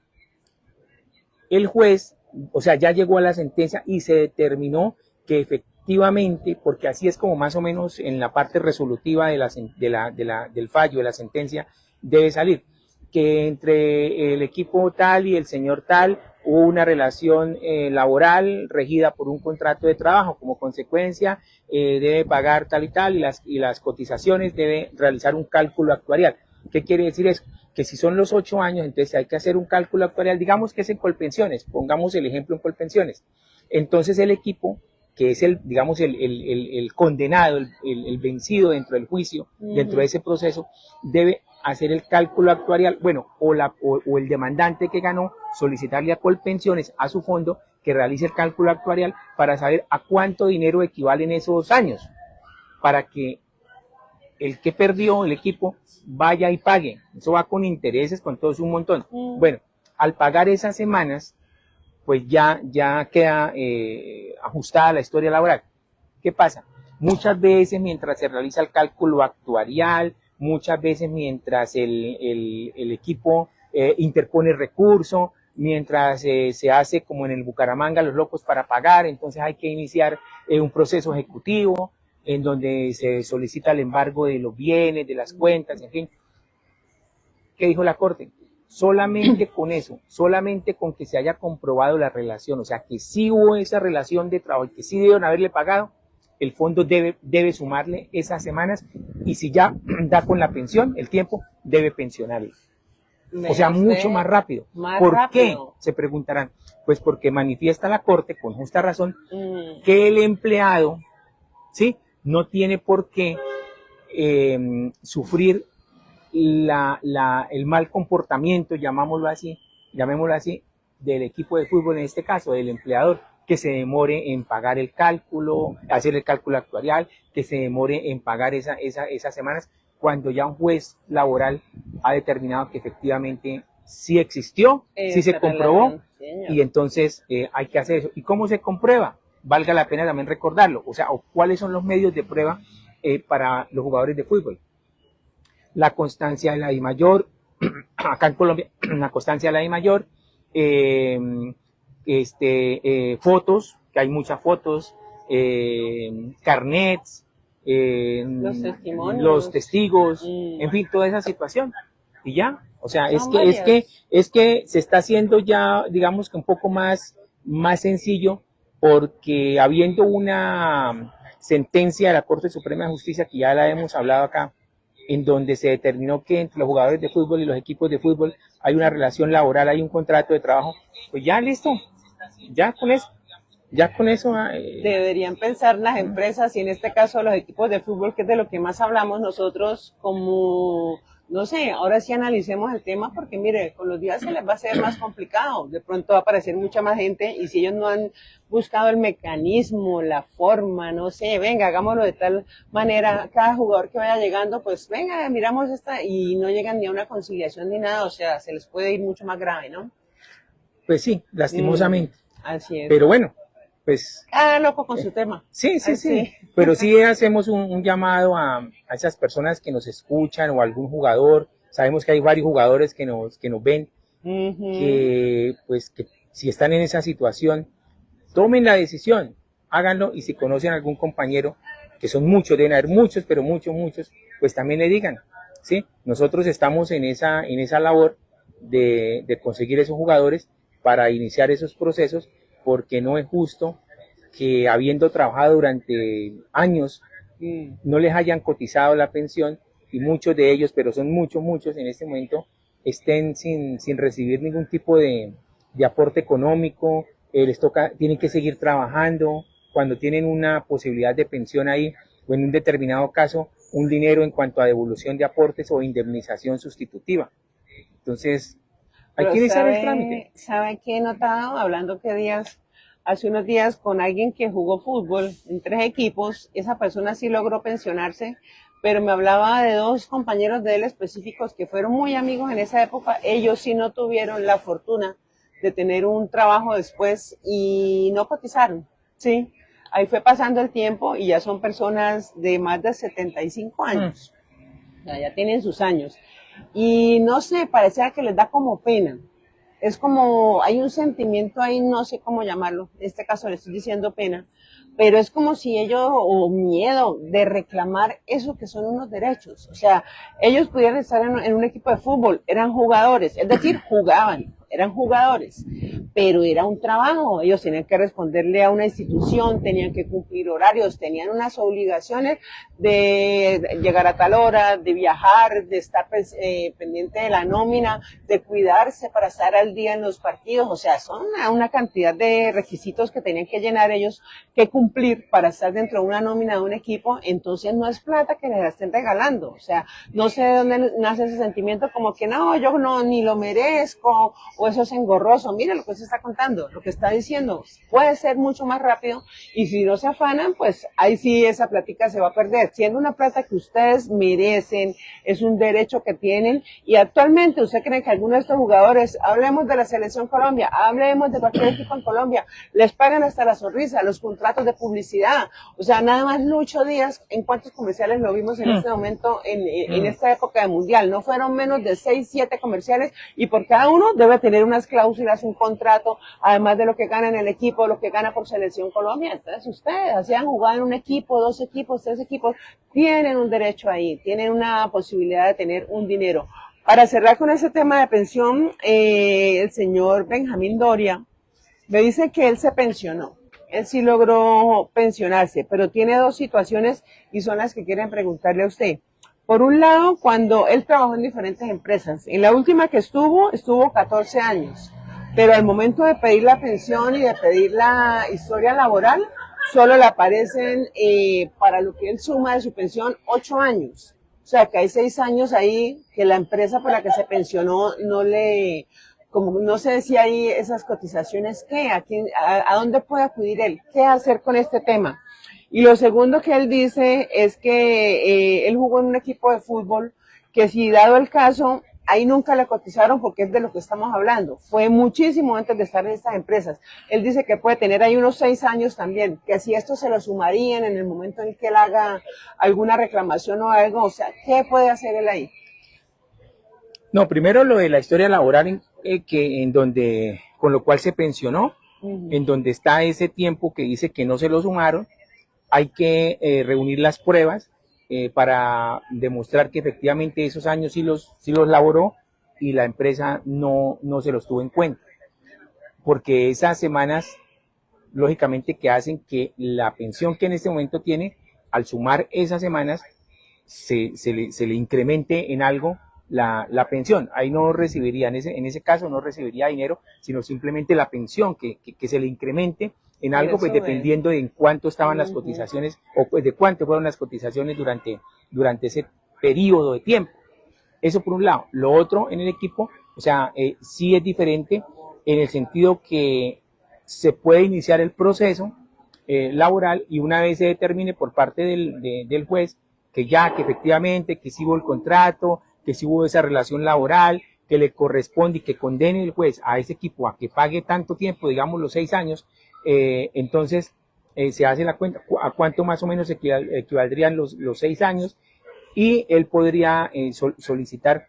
El juez, o sea, ya llegó a la sentencia y se determinó que efectivamente, porque así es como más o menos en la parte resolutiva del fallo, de la sentencia, debe salir, que entre el equipo tal y el señor tal hubo una relación laboral regida por un contrato de trabajo. Como consecuencia, debe pagar tal y tal, y las cotizaciones debe realizar un cálculo actuarial. ¿Qué quiere decir eso? Que si son los 8 años, entonces hay que hacer un cálculo actuarial, digamos que es en Colpensiones, pongamos el ejemplo en Colpensiones. Entonces el equipo, que es digamos, el condenado, el vencido dentro del juicio, dentro de ese proceso, debe hacer el cálculo actuarial, bueno, o el demandante que ganó, solicitarle a Colpensiones, a su fondo, que realice el cálculo actuarial para saber a cuánto dinero equivalen esos años, para que el que perdió, el equipo, vaya y pague. Eso va con intereses, con todo, es un montón. Bueno, al pagar esas semanas, pues ya queda ajustada la historia laboral. ¿Qué pasa? Muchas veces mientras se realiza el cálculo actuarial, muchas veces mientras el equipo interpone recurso, mientras se hace como en el Bucaramanga los locos para pagar, entonces hay que iniciar un proceso ejecutivo en donde se solicita el embargo de los bienes, de las cuentas, en fin. ¿Qué dijo la Corte? Solamente con eso, solamente con que se haya comprobado la relación, o sea, que sí hubo esa relación de trabajo y que sí debieron haberle pagado, el fondo debe sumarle esas semanas, y si ya da con la pensión, el tiempo, debe pensionarle. O sea, mucho más rápido. ¿Por qué? Se preguntarán. Pues porque manifiesta la Corte, con justa razón, que el empleado, ¿sí?, no tiene por qué sufrir el mal comportamiento, llamémoslo así, del equipo de fútbol, en este caso, del empleador, que se demore en pagar el cálculo, hacer el cálculo actuarial, que se demore en pagar esas semanas, cuando ya un juez laboral ha determinado que efectivamente sí existió, sí se comprobó, y entonces hay que hacer eso. ¿Y cómo se comprueba? Valga la pena también recordarlo, o sea, cuáles son los medios de prueba para los jugadores de fútbol. La constancia de la DIMAYOR, acá en Colombia, la constancia de la DIMAYOR, fotos, que hay muchas fotos, carnets, los testigos, en fin, toda esa situación. Y ya, o sea, es que se está haciendo ya, digamos que un poco más sencillo, porque habiendo una sentencia de la Corte Suprema de Justicia, que ya la hemos hablado acá, en donde se determinó que entre los jugadores de fútbol y los equipos de fútbol hay una relación laboral, hay un contrato de trabajo, pues ya listo, ya con eso. Deberían pensar las empresas, y en este caso los equipos de fútbol, que es de lo que más hablamos nosotros, como, no sé, ahora sí analicemos el tema, porque mire, con los días se les va a hacer más complicado, de pronto va a aparecer mucha más gente, y si ellos no han buscado el mecanismo, la forma, no sé, venga, hagámoslo de tal manera, cada jugador que vaya llegando, pues venga, miramos esta, y no llegan ni a una conciliación ni nada, o sea, se les puede ir mucho más grave, ¿no? Pues sí, lastimosamente. Así es. Pero bueno, pues... Cada loco con su tema. Sí. Pero sí hacemos un llamado a esas personas que nos escuchan, o algún jugador. Sabemos que hay varios jugadores que nos ven, que pues que si están en esa situación, tomen la decisión, háganlo, y si conocen a algún compañero, que son muchos, deben haber muchos, pero muchos, pues también le digan, ¿sí? Nosotros estamos en esa labor de conseguir esos jugadores para iniciar esos procesos, porque no es justo que, habiendo trabajado durante años, no les hayan cotizado la pensión, y muchos de ellos, pero son muchos en este momento, estén sin recibir ningún tipo de aporte económico, les toca, tienen que seguir trabajando, cuando tienen una posibilidad de pensión ahí, o en un determinado caso, un dinero en cuanto a devolución de aportes o indemnización sustitutiva. Entonces, hay Pero que iniciar el trámite. ¿sabe qué he notado? Hablando hace unos días con alguien que jugó fútbol en 3 equipos, esa persona sí logró pensionarse, pero me hablaba de 2 compañeros de él específicos que fueron muy amigos en esa época. Ellos sí no tuvieron la fortuna de tener un trabajo después y no cotizaron, ¿sí? Ahí fue pasando el tiempo y ya son personas de más de 75 años. Ya tienen sus años. Y no sé, parecía que les da como pena. Es como, hay un sentimiento ahí, no sé cómo llamarlo, en este caso le estoy diciendo pena, pero es como si ellos, o miedo de reclamar eso que son unos derechos. O sea, ellos pudieran estar en un equipo de fútbol, eran jugadores, es decir, jugaban, eran jugadores, pero era un trabajo, ellos tenían que responderle a una institución, tenían que cumplir horarios, tenían unas obligaciones de llegar a tal hora, de viajar, de estar pendiente de la nómina, de cuidarse para estar al día en los partidos. O sea, son una cantidad de requisitos que tenían que llenar ellos, que cumplir para estar dentro de una nómina de un equipo. Entonces no es plata que les la estén regalando. O sea, no sé de dónde nace ese sentimiento como que no, yo no, ni lo merezco, o eso es engorroso. Mira lo que se está contando, lo que está diciendo, puede ser mucho más rápido, y si no se afanan, pues ahí sí esa plática se va a perder, siendo una plata que ustedes merecen, es un derecho que tienen. Y actualmente, ¿usted cree que algunos de estos jugadores, hablemos de la Selección Colombia, hablemos de cualquier equipo en Colombia, les pagan hasta la sonrisa, los contratos de publicidad? O sea, nada más Lucho Díaz, ¿en cuántos comerciales lo vimos en este momento, en esta época de mundial? No fueron menos de 6, 7 comerciales, y por cada uno debe tener unas cláusulas, un contrato, además de lo que gana en el equipo, lo que gana por Selección Colombia. Entonces ustedes, así han jugado en un equipo, 2 equipos, 3 equipos, tienen un derecho ahí, tienen una posibilidad de tener un dinero. Para cerrar con ese tema de pensión, el señor Benjamín Doria me dice que él se pensionó. Él sí logró pensionarse, pero tiene 2 situaciones y son las que quieren preguntarle a usted. Por un lado, cuando él trabajó en diferentes empresas. En la última que estuvo 14 años. Pero al momento de pedir la pensión y de pedir la historia laboral, solo le aparecen para lo que él suma de su pensión 8 años. O sea que hay 6 años ahí que la empresa por la que se pensionó como no sé si hay esas cotizaciones, ¿qué? ¿A dónde puede acudir él? ¿Qué hacer con este tema? Y lo segundo que él dice es que él jugó en un equipo de fútbol que, si dado el caso, ahí nunca le cotizaron, porque es de lo que estamos hablando. Fue muchísimo antes de estar en estas empresas. Él dice que puede tener ahí unos 6 años también, que si esto se lo sumarían en el momento en que él haga alguna reclamación o algo. O sea, ¿qué puede hacer él ahí? No, primero lo de la historia laboral, con lo cual se pensionó, en donde está ese tiempo que dice que no se lo sumaron. Hay que reunir las pruebas para demostrar que efectivamente esos años sí los laboró y la empresa no se los tuvo en cuenta. Porque esas semanas, lógicamente, que hacen que la pensión que en este momento tiene, al sumar esas semanas, se le incremente en algo la pensión. Ahí no recibiría, en ese caso no recibiría dinero, sino simplemente la pensión que se le incremente en algo, pues dependiendo de en cuánto estaban las cotizaciones, o pues de cuánto fueron las cotizaciones durante ese periodo de tiempo. Eso por un lado. Lo otro, en el equipo, o sea, sí es diferente en el sentido que se puede iniciar el proceso laboral, y una vez se determine por parte del juez que efectivamente, que sí hubo el contrato, que sí hubo esa relación laboral, que le corresponde y que condene el juez a ese equipo a que pague tanto tiempo, digamos los 6 años, entonces se hace la cuenta a cuánto más o menos equivaldrían los 6 años, y él podría solicitar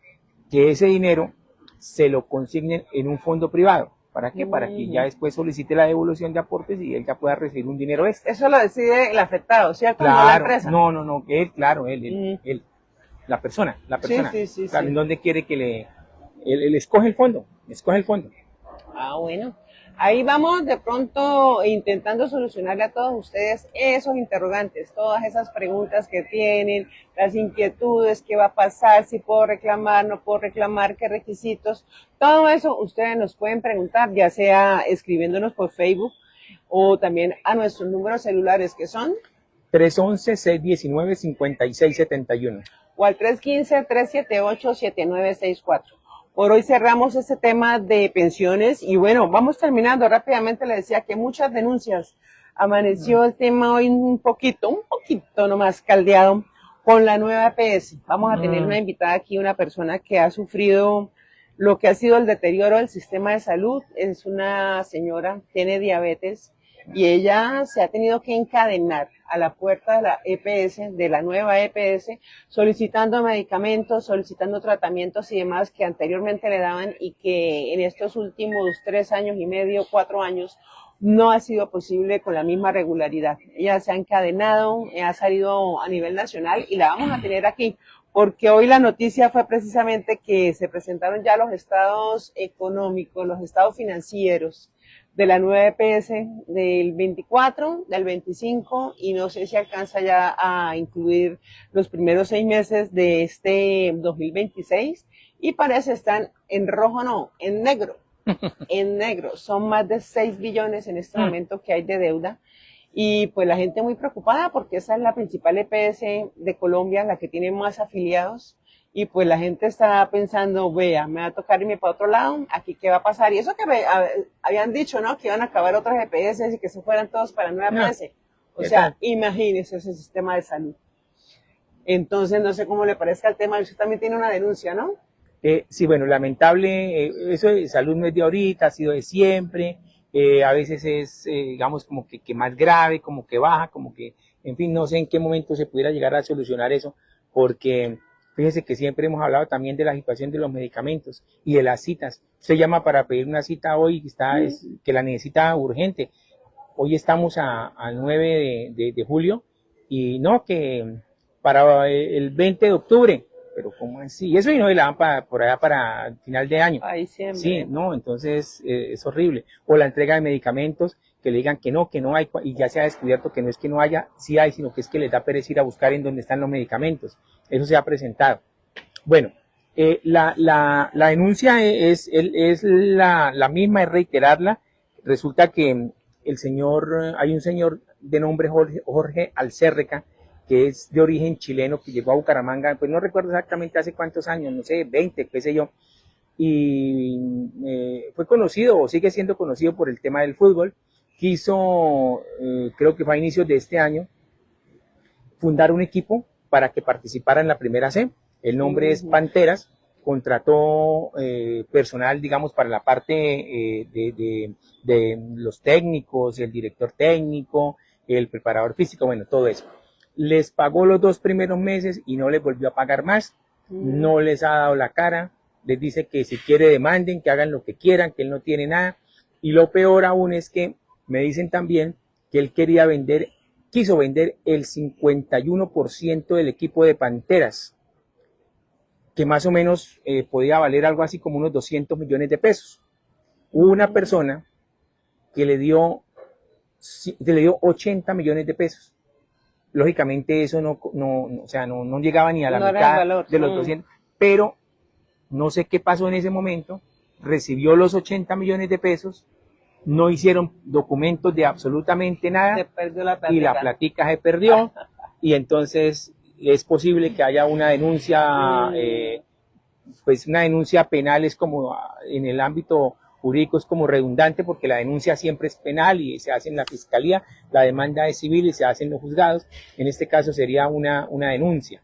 que ese dinero se lo consignen en un fondo privado. ¿Para qué? Para que ya después solicite la devolución de aportes y él ya pueda recibir un dinero extra. Eso lo decide el afectado, ¿cierto? Claro, no la empresa. No, él, la persona. Sí. Claro, ¿en dónde quiere que él escoge el fondo? Ah, bueno. Ahí vamos de pronto intentando solucionarle a todos ustedes esos interrogantes, todas esas preguntas que tienen, las inquietudes, qué va a pasar, si puedo reclamar, no puedo reclamar, qué requisitos, todo eso ustedes nos pueden preguntar, ya sea escribiéndonos por Facebook o también a nuestros números celulares que son 311-619-5671 o al 315-378-7964. Por hoy cerramos este tema de pensiones y bueno, vamos terminando rápidamente. Le decía que muchas denuncias. Amaneció el tema hoy un poquito nomás caldeado con la nueva EPS. Vamos a tener una invitada aquí, una persona que ha sufrido lo que ha sido el deterioro del sistema de salud. Es una señora, tiene diabetes y ella se ha tenido que encadenar a la puerta de la EPS, de la nueva EPS, solicitando medicamentos, solicitando tratamientos y demás que anteriormente le daban y que en estos últimos 3 años y medio, 4 años, no ha sido posible con la misma regularidad. Ella se ha encadenado, ha salido a nivel nacional y la vamos a tener aquí, porque hoy la noticia fue precisamente que se presentaron ya los estados económicos, los estados financieros de la nueva EPS del 24, del 25 y no sé si alcanza ya a incluir los primeros 6 meses de este 2026 y parece están en rojo, no, en negro. En negro, son más de 6 billones en este momento que hay de deuda y pues la gente muy preocupada porque esa es la principal EPS de Colombia, la que tiene más afiliados y pues la gente está pensando, vea, me va a tocar irme para otro lado, aquí qué va a pasar y eso que habían dicho, ¿no? Que iban a acabar otras EPS y que se fueran todos para la nueva EPS, o sea, imagínese ese sistema de salud. Entonces no sé cómo le parezca el tema, usted también tiene una denuncia, ¿no? Sí, bueno, lamentable, eso de salud no es de ahorita, ha sido de siempre, a veces es, digamos, como que más grave, como que baja, como que, en fin, no sé en qué momento se pudiera llegar a solucionar eso, porque fíjese que siempre hemos hablado también de la situación de los medicamentos y de las citas. Usted llama para pedir una cita hoy que la necesita urgente. Hoy estamos al 9 de julio y no, que para el 20 de octubre. Pero ¿cómo así? Y eso y no le dan por allá para el final de año. Ahí siempre. Sí, no, entonces es horrible. O la entrega de medicamentos, que le digan que no hay, y ya se ha descubierto que no es que no haya, sí hay, sino que es que les da pereza ir a buscar en dónde están los medicamentos. Eso se ha presentado. Bueno, la denuncia es la misma, es reiterarla. Resulta que hay un señor de nombre Jorge Alcérreca, que es de origen chileno, que llegó a Bucaramanga, pues no recuerdo exactamente hace cuántos años, no sé, 20, qué sé yo, y fue conocido o sigue siendo conocido por el tema del fútbol. Quiso, creo que fue a inicios de este año, fundar un equipo para que participara en la primera C. El nombre es Panteras. Contrató personal, digamos, para la parte de los técnicos, el director técnico, el preparador físico, bueno, todo eso. Les pagó los 2 primeros meses y no les volvió a pagar más, no les ha dado la cara, les dice que si quiere demanden, que hagan lo que quieran, que él no tiene nada, y lo peor aún es que me dicen también que él quiso vender el 51% del equipo de Panteras, que más o menos podía valer algo así como unos 200 millones de pesos. Hubo una persona que le dio 80 millones de pesos. Lógicamente eso no llegaba ni a la mitad de los 200, pero no sé qué pasó en ese momento, recibió los 80 millones de pesos, no hicieron documentos de absolutamente nada, se perdió la y la platica se perdió, y entonces es posible que haya una denuncia, pues una denuncia penal es como en el ámbito jurídico es como redundante porque la denuncia siempre es penal y se hace en la fiscalía, la demanda es civil y se hace en los juzgados, en este caso sería una denuncia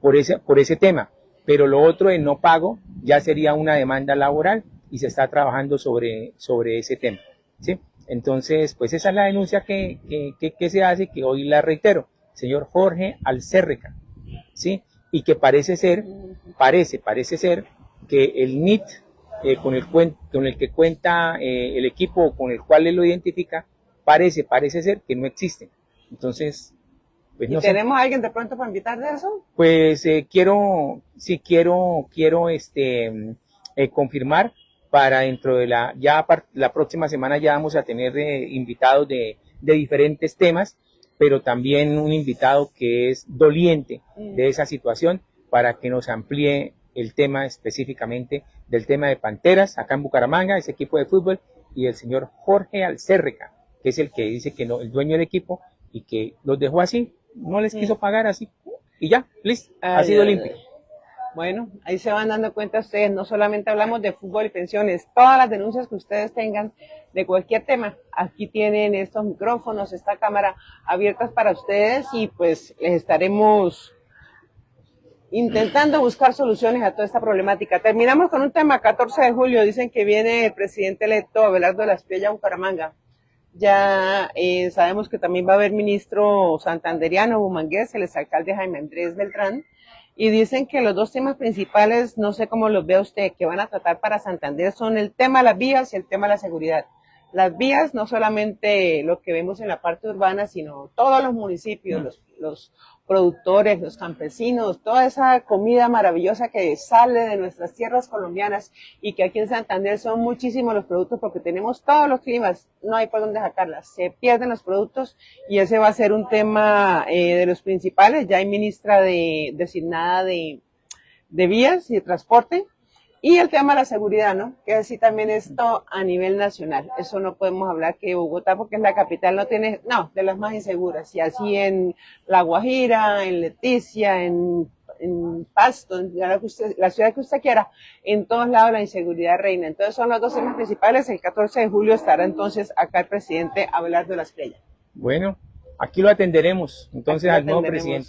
por ese tema, pero lo otro de no pago ya sería una demanda laboral y se está trabajando sobre ese tema, ¿sí? Entonces, pues esa es la denuncia que se hace, que hoy la reitero, señor Jorge Alcérreca, ¿sí? Y que parece ser que el NIT con el que cuenta el equipo con el cual él lo identifica, parece ser que no existe. Entonces, pues no sé. ¿Tenemos a alguien de pronto para invitar de eso? Pues quiero confirmar para dentro de la próxima semana ya vamos a tener invitados de diferentes temas, pero también un invitado que es doliente de esa situación para que nos amplíe el tema específicamente del tema de Panteras acá en Bucaramanga, ese equipo de fútbol, y el señor Jorge Alcérreca, que es el que dice que no, el dueño del equipo, y que los dejó así, no les quiso pagar así, y ya, listo, ha sido limpio. Bueno, ahí se van dando cuenta ustedes, no solamente hablamos de fútbol y pensiones, todas las denuncias que ustedes tengan de cualquier tema, aquí tienen estos micrófonos, esta cámara abiertas para ustedes y pues les estaremos intentando buscar soluciones a toda esta problemática. Terminamos con un tema, 14 de julio, dicen que viene el presidente electo Abelardo de la Espriella a Bucaramanga. Ya sabemos que también va a haber ministro santanderiano, bumangués, el exalcalde Jaime Andrés Beltrán, y dicen que los dos temas principales, no sé cómo los ve usted, que van a tratar para Santander son el tema de las vías y el tema de la seguridad. Las vías, no solamente lo que vemos en la parte urbana, sino todos los municipios, los productores, los campesinos, toda esa comida maravillosa que sale de nuestras tierras colombianas y que aquí en Santander son muchísimos los productos porque tenemos todos los climas, no hay por dónde sacarlas, se pierden los productos y ese va a ser un tema de los principales. Ya hay ministra designada de vías y de transporte. Y el tema de la seguridad, ¿no? Que así también esto a nivel nacional. Eso no podemos hablar que Bogotá, porque es la capital, no tiene, no, de las más inseguras. Y así en La Guajira, en Leticia, en Pasto, en la ciudad que usted quiera, en todos lados la inseguridad reina. Entonces son los dos temas principales. El 14 de julio estará entonces acá el presidente Abelardo de la Espriella. Bueno, aquí lo atenderemos, entonces al nuevo presidente.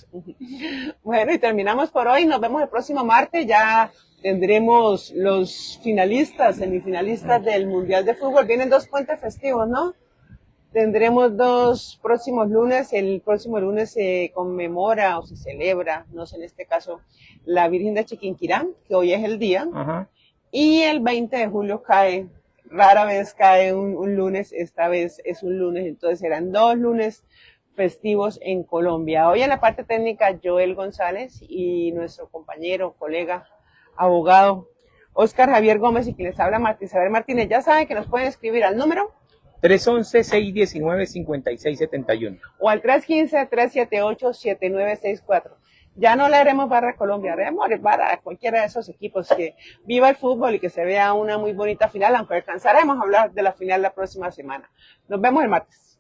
Bueno, y terminamos por hoy. Nos vemos el próximo martes. Ya tendremos los finalistas, semifinalistas del Mundial de Fútbol. Vienen 2 puentes festivos, ¿no? Tendremos 2 próximos lunes. El próximo lunes se conmemora o se celebra, no sé en este caso, la Virgen de Chiquinquirá, que hoy es el día. Ajá. Y el 20 de julio cae, rara vez cae un lunes, esta vez es un lunes, entonces serán 2 lunes festivos en Colombia. Hoy en la parte técnica, Joel González y nuestro compañero, colega, abogado Oscar Javier Gómez y quien les habla Martín Isabel Martínez. Ya saben que nos pueden escribir al número 311-619-5671 o al 315-378-7964. Ya no le haremos barra a Colombia, haremos barra a cualquiera de esos equipos. Que viva el fútbol y que se vea una muy bonita final, aunque alcanzaremos a hablar de la final la próxima semana. Nos vemos el martes.